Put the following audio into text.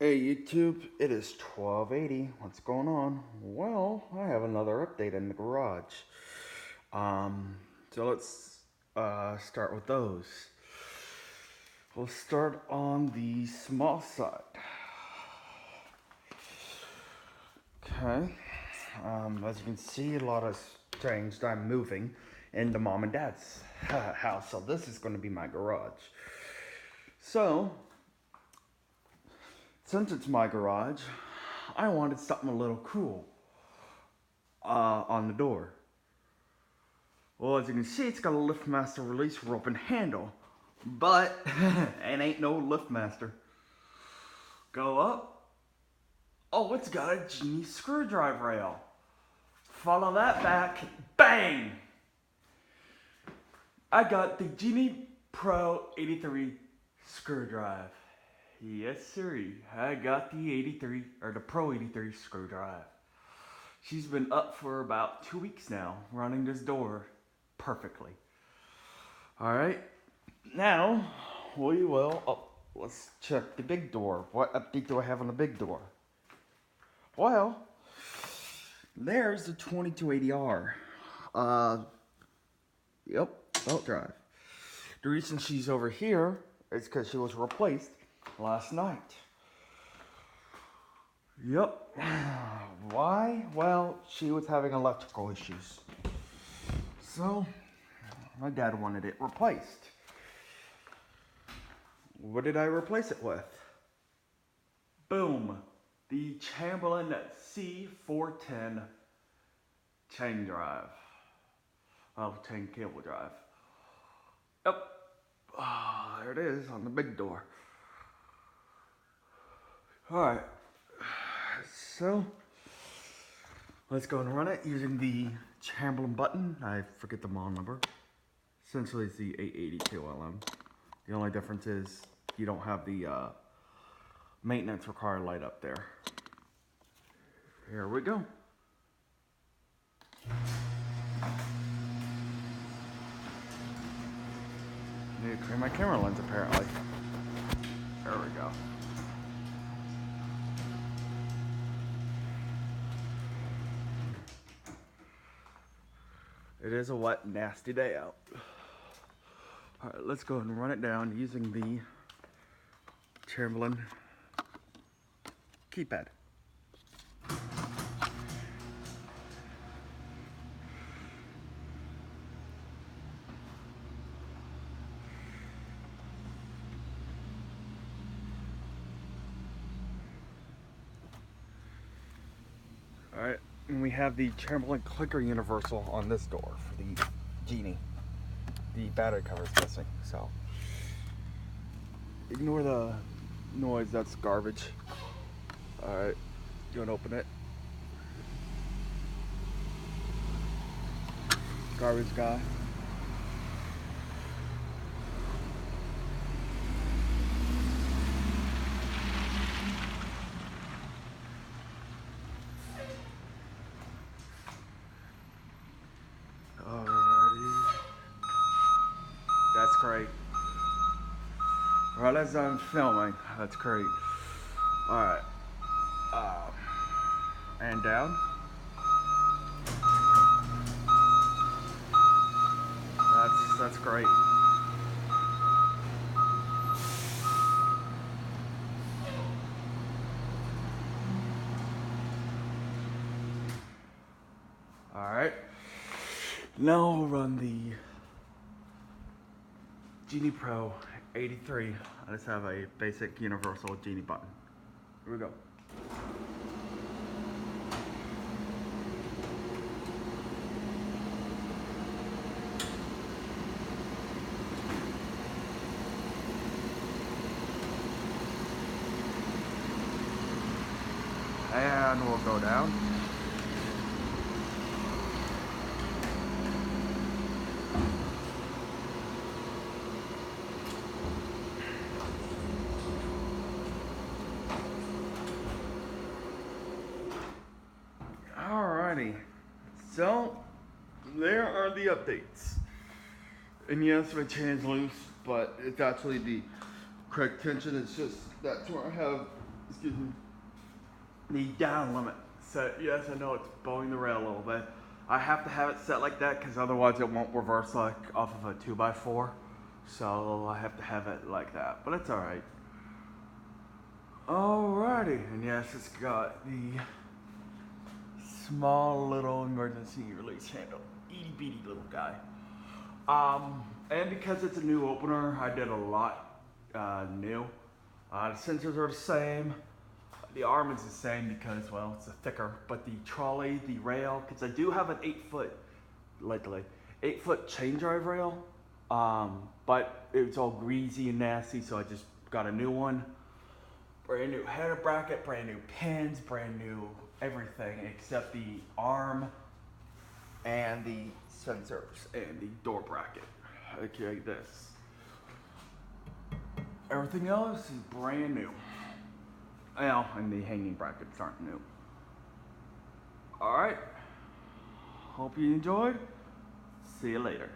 Hey YouTube, it is 1280. What's going on? Well, I have another update in the garage. So let's start with those. We'll start on the small side. Okay. As you can see, a lot has changed. I'm moving into mom and dad's house, so this is going to be my garage. So, since it's my garage, I wanted something a little cool on the door. Well, as you can see, it's got a LiftMaster release rope and handle, but it ain't no LiftMaster. Go up. Oh, it's got a Genie screwdriver rail. Follow that back. Bang! I got the Genie Pro 83 screwdriver. Yes, sir. I got the 83 or the Pro 83 screwdriver. She's been up for about 2 weeks now, running this door perfectly. All right. Now, we will, let's check the big door. What update do I have on the big door? Well, there's the 2280R. Yep, belt drive. The reason she's over here is because she was replaced last night. Yep. Why? Well, she was having electrical issues. So, my dad wanted it replaced. What did I replace it with? Boom. The Chamberlain C410 chain drive. Oh, chain cable drive. Yep. Ah, there it is on the big door. Alright. So, let's go and run it using the Chamberlain button. I forget the model number. Essentially, it's the 882LM. The only difference is you don't have the maintenance required light up there. Here we go. Need to clean my camera lens apparently. There we go. It is a wet, nasty day out. Alright, let's go and run it down using the Chamberlain keypad. Alright, and we have the Chamberlain clicker universal on this door for the Genie. The battery cover is missing, so ignore the noise, that's garbage. Alright, go and open it. Garbage guy. Alrighty. That's great. Right as I'm filming, that's great. Alright. And down. That's great. Alright. Now we'll run the Genie Pro 83. I just have a basic universal Genie button. Here we go. And we'll go down. Alrighty, so there are the updates. And yes, my chain's loose, but it's actually the correct tension. It's just that's where I have excuse me, the down limit set. Yes, I know it's bowing the rail a little bit. I have to have it set like that because otherwise it won't reverse like off of a 2x4. So I have to have it like that, but it's alright. Alrighty, and yes, it's got the small little emergency release handle. Itty bitty little guy. And because it's a new opener, I did a lot new. The sensors are the same. The arm is the same because, well, it's a thicker, but the trolley, the rail, because I do have an 8-foot, lately, 8-foot chain drive rail, but it's all greasy and nasty, so I just got a new one. Brand new header bracket, brand new pins, brand new everything except the arm and the sensors and the door bracket. Okay, like this. Everything else is brand new. Well, and the hanging brackets aren't new. Alright. Hope you enjoyed. See you later.